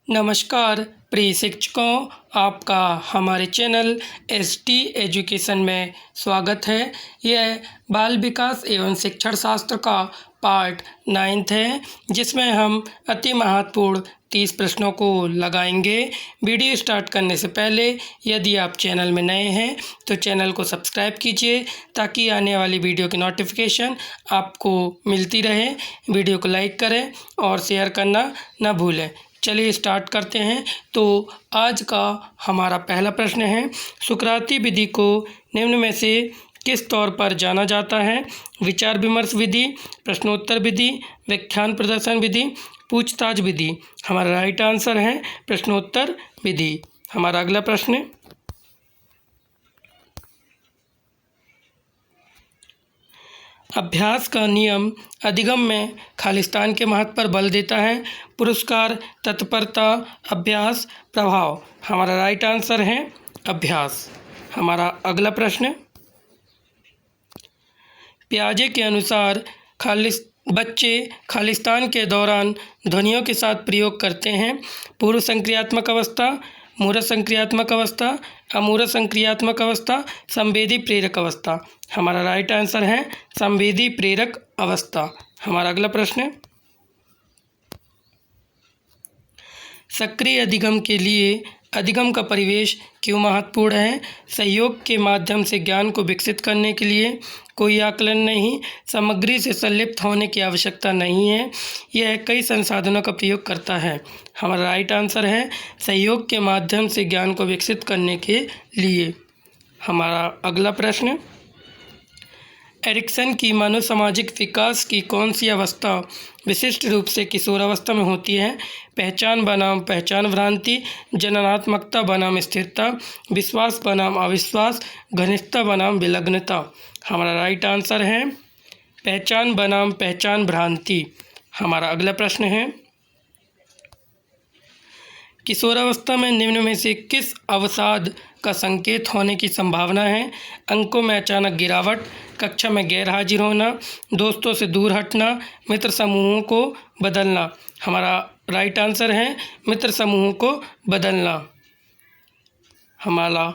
नमस्कार प्रिय शिक्षकों, आपका हमारे चैनल एसटी एजुकेशन में स्वागत है। यह बाल विकास एवं शिक्षण शास्त्र का पार्ट 9 है, जिसमें हम अति महत्वपूर्ण 30 प्रश्नों को लगाएंगे। वीडियो स्टार्ट करने से पहले यदि आप चैनल में नए हैं तो चैनल को सब्सक्राइब कीजिए ताकि आने वाली वीडियो की नोटिफिकेशन आपको मिलती रहे। वीडियो को लाइक करें और शेयर करना न भूलें। चलिए स्टार्ट करते हैं। तो आज का हमारा पहला प्रश्न है, सुकराती विधि को निम्न में से किस तौर पर जाना जाता है? विचार विमर्श विधि, प्रश्नोत्तर विधि, व्याख्यान प्रदर्शन विधि, पूछताछ विधि। हमारा राइट आंसर है प्रश्नोत्तर विधि। हमारा अगला प्रश्न, अभ्यास का नियम अधिगम में खालिस्तान के महत्व पर बल देता है। पुरस्कार, तत्परता, अभ्यास, प्रभाव। हमारा राइट आंसर है अभ्यास। हमारा अगला प्रश्न, पियाजे के अनुसार बच्चे खालिस्तान के दौरान ध्वनियों के साथ प्रयोग करते हैं। पूर्व संक्रियात्मक अवस्था, मूरत संक्रियात्मक अवस्था, अमूरत संक्रियात्मक अवस्था, संवेदी प्रेरक अवस्था। हमारा राइट आंसर है संवेदी प्रेरक अवस्था। हमारा अगला प्रश्न, सक्रिय अधिगम के लिए अधिगम का परिवेश क्यों महत्वपूर्ण है? सहयोग के माध्यम से ज्ञान को विकसित करने के लिए कोई आकलन नहीं, सामग्री से संलिप्त होने की आवश्यकता नहीं है, यह कई संसाधनों का प्रयोग करता है। हमारा राइट आंसर है सहयोग के माध्यम से ज्ञान को विकसित करने के लिए। हमारा अगला प्रश्न, एरिक्सन की मानव सामाजिक विकास की कौन सी अवस्था विशिष्ट रूप से किशोरावस्था में होती है? पहचान बनाम पहचान भ्रांति, जननात्मकता बनाम स्थिरता, विश्वास बनाम अविश्वास, घनिष्ठता बनाम विलग्नता। हमारा राइट आंसर है पहचान बनाम पहचान भ्रांति। हमारा अगला प्रश्न है, किशोरावस्था में निम्न में से किस अवसाद का संकेत होने की संभावना है? अंकों में अचानक गिरावट, कक्षा में गैर हाजिर होना, दोस्तों से दूर हटना, मित्र समूहों को बदलना। हमारा राइट आंसर है मित्र समूहों को बदलना। हमारा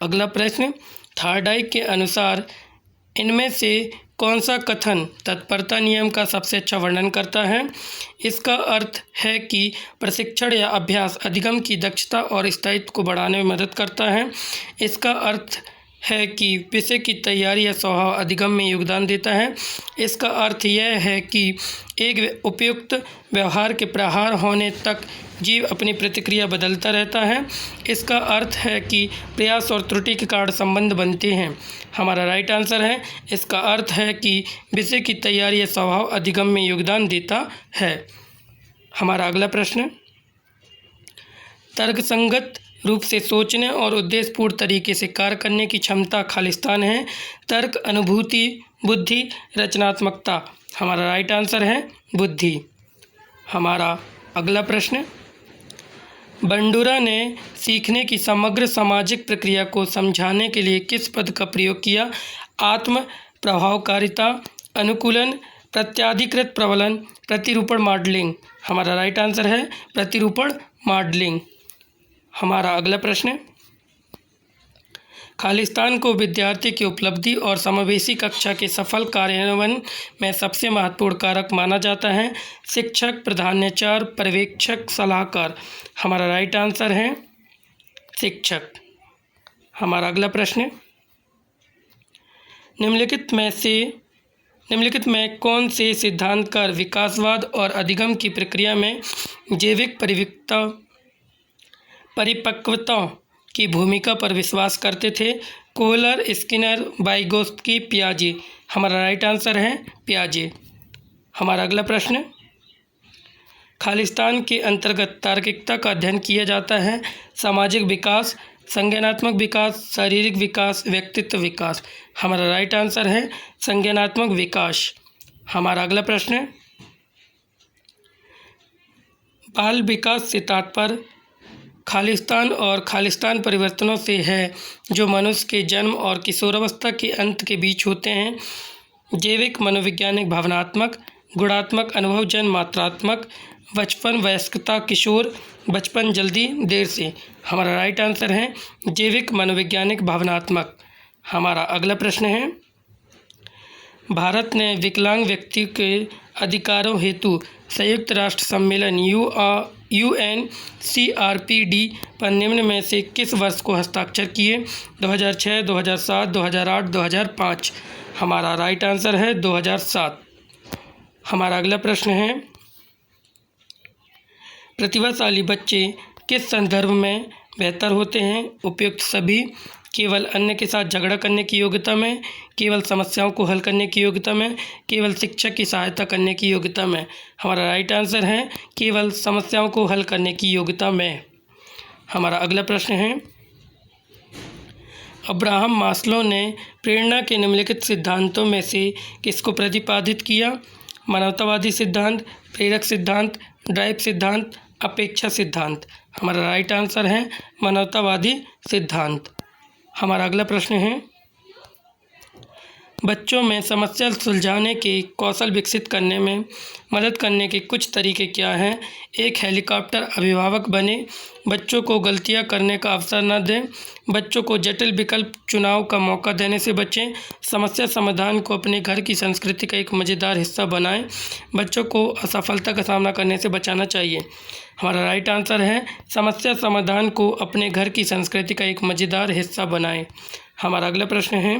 अगला प्रश्न, थार्डाइक के अनुसार इनमें से कौन सा कथन तत्परता नियम का सबसे अच्छा वर्णन करता है? इसका अर्थ है कि प्रशिक्षण या अभ्यास अधिगम की दक्षता और स्थायित्व को बढ़ाने में मदद करता है। इसका अर्थ है कि विषय की तैयारी या स्वभाव अधिगम में योगदान देता है। इसका अर्थ यह है कि एक उपयुक्त व्यवहार के प्रहार होने तक जीव अपनी प्रतिक्रिया बदलता रहता है। इसका अर्थ है कि प्रयास और त्रुटि के कारण संबंध बनते हैं। हमारा राइट आंसर है इसका अर्थ है कि विषय की तैयारी या स्वभाव अधिगम में योगदान देता है। हमारा अगला प्रश्न, तर्कसंगत रूप से सोचने और उद्देश्यपूर्ण तरीके से कार्य करने की क्षमता खालिस्तान है। तर्क, अनुभूति, बुद्धि, रचनात्मकता। हमारा राइट आंसर है बुद्धि। हमारा अगला प्रश्न, बंडूरा ने सीखने की समग्र सामाजिक प्रक्रिया को समझाने के लिए किस पद का प्रयोग किया? आत्म प्रभावकारिता, अनुकूलन, प्रत्याधिकृत प्रबलन, प्रतिरूपण मॉडलिंग। हमारा राइट आंसर है प्रतिरूपण मॉडलिंग। हमारा अगला प्रश्न, खालिस्तान को विद्यार्थी की उपलब्धि और समावेशी कक्षा के सफल कार्यान्वयन में सबसे महत्वपूर्ण कारक माना जाता है। शिक्षक, प्रधानाचार्य, पर्यवेक्षक, सलाहकार। हमारा राइट आंसर है शिक्षक। हमारा अगला प्रश्न, निम्नलिखित में कौन से सिद्धांतकार विकासवाद और अधिगम की प्रक्रिया में जैविक परिपक्वता की भूमिका पर विश्वास करते थे? कोहलर, स्किनर, वाइगोत्स्की, पियाजे। हमारा राइट आंसर है पियाजे। हमारा अगला प्रश्न, खालिस्तान के अंतर्गत तार्किकता का अध्ययन किया जाता है। सामाजिक विकास, संज्ञानात्मक विकास, शारीरिक विकास, व्यक्तित्व विकास। हमारा राइट आंसर है संज्ञानात्मक विकास। हमारा अगला प्रश्न, बाल विकास से तात्पर्य खालिस्तान और खालिस्तान परिवर्तनों से है जो मनुष्य के जन्म और किशोरावस्था के अंत के बीच होते हैं। जैविक, मनोवैज्ञानिक, भावनात्मक, गुणात्मक, अनुभवजन्य, मात्रात्मक, बचपन, वयस्कता, किशोर, बचपन, जल्दी, देर से। हमारा राइट आंसर है जैविक, मनोवैज्ञानिक, भावनात्मक। हमारा अगला प्रश्न है, भारत ने विकलांग व्यक्ति के अधिकारों हेतु संयुक्त राष्ट्र सम्मेलन UNCRPD पर निम्न में से किस वर्ष को हस्ताक्षर किए? 2006, 2007, 2008, 2005। हमारा राइट आंसर है 2007। हमारा अगला प्रश्न है, प्रतिभाशाली बच्चे किस संदर्भ में बेहतर होते हैं? उपयुक्त सभी, केवल अन्य के साथ झगड़ा करने की योग्यता में, केवल समस्याओं को हल करने की योग्यता में, केवल शिक्षक की सहायता करने की योग्यता में। हमारा राइट आंसर है केवल समस्याओं को हल करने की योग्यता में। हमारा अगला प्रश्न है, अब्राहम मास्लो ने प्रेरणा के निम्नलिखित सिद्धांतों में से किसको प्रतिपादित किया? मानवतावादी सिद्धांत, प्रेरक सिद्धांत, ड्राइव सिद्धांत, अपेक्षा सिद्धांत। हमारा राइट आंसर है मानवतावादी सिद्धांत। हमारा अगला प्रश्न है, बच्चों में समस्या सुलझाने के कौशल विकसित करने में मदद करने के कुछ तरीके क्या हैं? एक हेलीकॉप्टर अभिभावक बने, बच्चों को गलतियां करने का अवसर न दें, बच्चों को जटिल विकल्प चुनाव का मौका देने से बचें, समस्या समाधान को अपने घर की संस्कृति का एक मज़ेदार हिस्सा बनाएं, बच्चों को असफलता का सामना करने से बचाना चाहिए। हमारा राइट आंसर है समस्या समाधान को अपने घर की संस्कृति का एक मज़ेदार हिस्सा बनाएं। हमारा अगला प्रश्न है,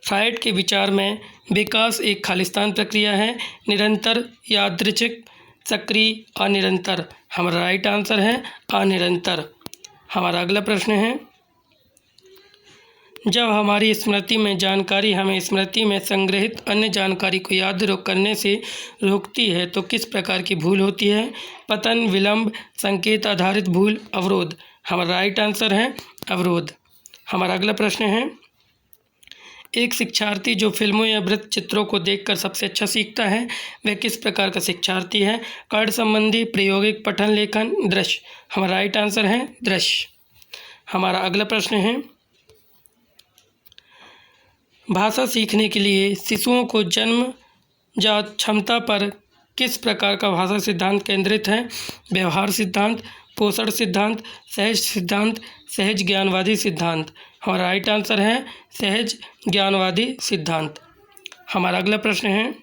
फ्रायड के विचार में विकास एक खालिस्तान प्रक्रिया है, निरंतर, यादृच्छिक, सक्रिय, अनिरंतर। हमारा राइट आंसर है अनिरंतर। हमारा अगला प्रश्न है, जब हमारी स्मृति में जानकारी हमें स्मृति में संग्रहित अन्य जानकारी को याद करने से रोकती है तो किस प्रकार की भूल होती है? पतन, विलंब, संकेत आधारित भूल, अवरोध। हमारा राइट आंसर है अवरोध। हमारा अगला प्रश्न है, एक शिक्षार्थी जो फिल्मों या वृत्त चित्रों को देखकर सबसे अच्छा सीखता है वह किस प्रकार का शिक्षार्थी है? कर्ण संबंधी, प्रायोगिक, पठन लेखन, दृश्य। हमारा राइट आंसर है दृश्य। हमारा अगला प्रश्न है, भाषा सीखने के लिए शिशुओं को जन्मजात क्षमता पर किस प्रकार का भाषा सिद्धांत केंद्रित है? व्यवहार सिद्धांत, पोषण सिद्धांत, सहज सिद्धांत, सहज ज्ञानवादी सिद्धांत। हमारा राइट आंसर है सहज ज्ञानवादी सिद्धांत। हमारा अगला प्रश्न है,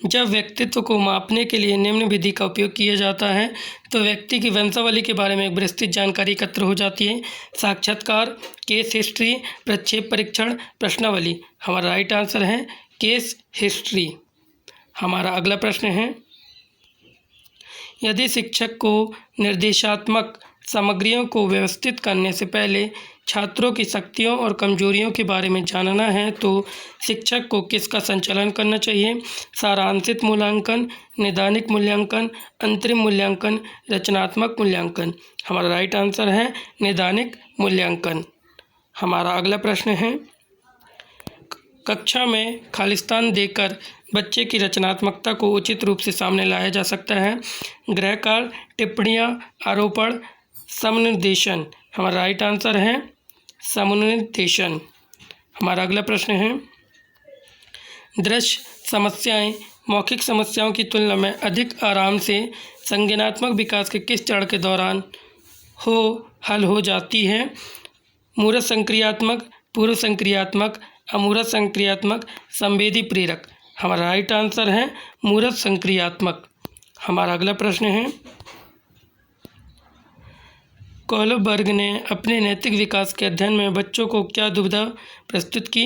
जब व्यक्तित्व को मापने के लिए निम्न विधि का उपयोग किया जाता है तो व्यक्ति की वंशावली के बारे में एक विस्तृत जानकारी एकत्र हो जाती है। साक्षात्कार, केस हिस्ट्री, प्रक्षेप परीक्षण, प्रश्नावली। हमारा राइट आंसर है केस हिस्ट्री। हमारा अगला प्रश्न है, यदि शिक्षक को निर्देशात्मक सामग्रियों को व्यवस्थित करने से पहले छात्रों की शक्तियों और कमजोरियों के बारे में जानना है तो शिक्षक को किसका संचालन करना चाहिए? सारांशित मूल्यांकन, नैदानिक मूल्यांकन, अंतरिम मूल्यांकन, रचनात्मक मूल्यांकन। हमारा राइट आंसर है नैदानिक मूल्यांकन। हमारा अगला प्रश्न है, कक्षा में खालिस्तान देकर बच्चे की रचनात्मकता को उचित रूप से सामने लाया जा सकता है। गृहकार्य, टिप्पणियाँ, आरोपण, समनिर्देशन। हमारा राइट आंसर है समनिर्देशन। हमारा अगला प्रश्न है, दृश्य समस्याएं मौखिक समस्याओं की तुलना में अधिक आराम से संज्ञानात्मक विकास के किस चरण के दौरान हल हो जाती है? मूर्त संक्रियात्मक, पूर्व संक्रियात्मक, अमूर्त संक्रियात्मक, संवेदी प्रेरक। हमारा राइट आंसर है मूर्त संक्रियात्मक। हमारा अगला प्रश्न है, कोहलबर्ग ने अपने नैतिक विकास के अध्ययन में बच्चों को क्या दुविधा प्रस्तुत की?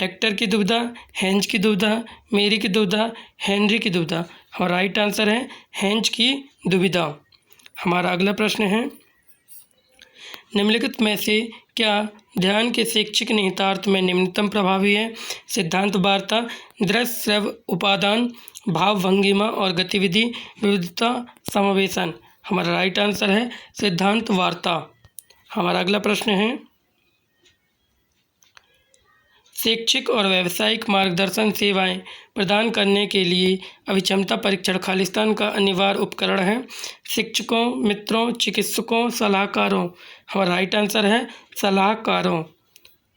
हेक्टर की दुविधा, हेंज की दुविधा, मेरी की दुविधा, हेनरी की दुविधा। हमारा राइट आंसर है हेंज की दुविधा। हमारा अगला प्रश्न है, निम्नलिखित में से क्या ध्यान के शैक्षिक निहितार्थ में निम्नतम प्रभावी है? सिद्धांत वार्ता, दृश्य श्रव्य उपादान, भाव भंगिमा और गतिविधि, विविधता, समावेशन। हमारा राइट आंसर है सिद्धांत वार्ता। हमारा अगला प्रश्न है, शैक्षिक और व्यावसायिक मार्गदर्शन सेवाएं प्रदान करने के लिए अभिक्षमता परीक्षण खालिस्तान का अनिवार्य उपकरण है। शिक्षकों, मित्रों, चिकित्सकों, सलाहकारों। हमारा राइट आंसर है सलाहकारों।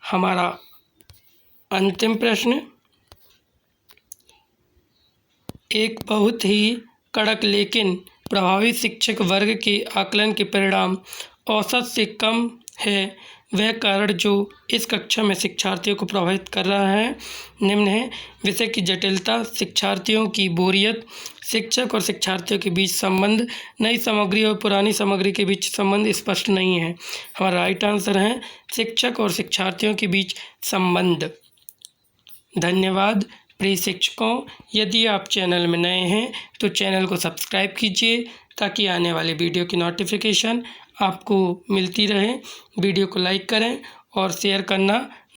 हमारा अंतिम प्रश्न, एक बहुत ही कड़क लेकिन प्रभावी शिक्षक वर्ग के आकलन के परिणाम औसत से कम है। वह कारण जो इस कक्षा में शिक्षार्थियों को प्रभावित कर रहा है निम्न है। विषय की जटिलता, शिक्षार्थियों की बोरियत, शिक्षक और शिक्षार्थियों के बीच संबंध, नई सामग्री और पुरानी सामग्री के बीच संबंध स्पष्ट नहीं है। हमारा राइट आंसर है शिक्षक और शिक्षार्थियों के बीच संबंध। धन्यवाद प्रिय शिक्षकों। यदि आप चैनल में नए हैं तो चैनल को सब्सक्राइब कीजिए ताकि आने वाले वीडियो की नोटिफिकेशन आपको मिलती रहे। वीडियो को लाइक करें और शेयर करना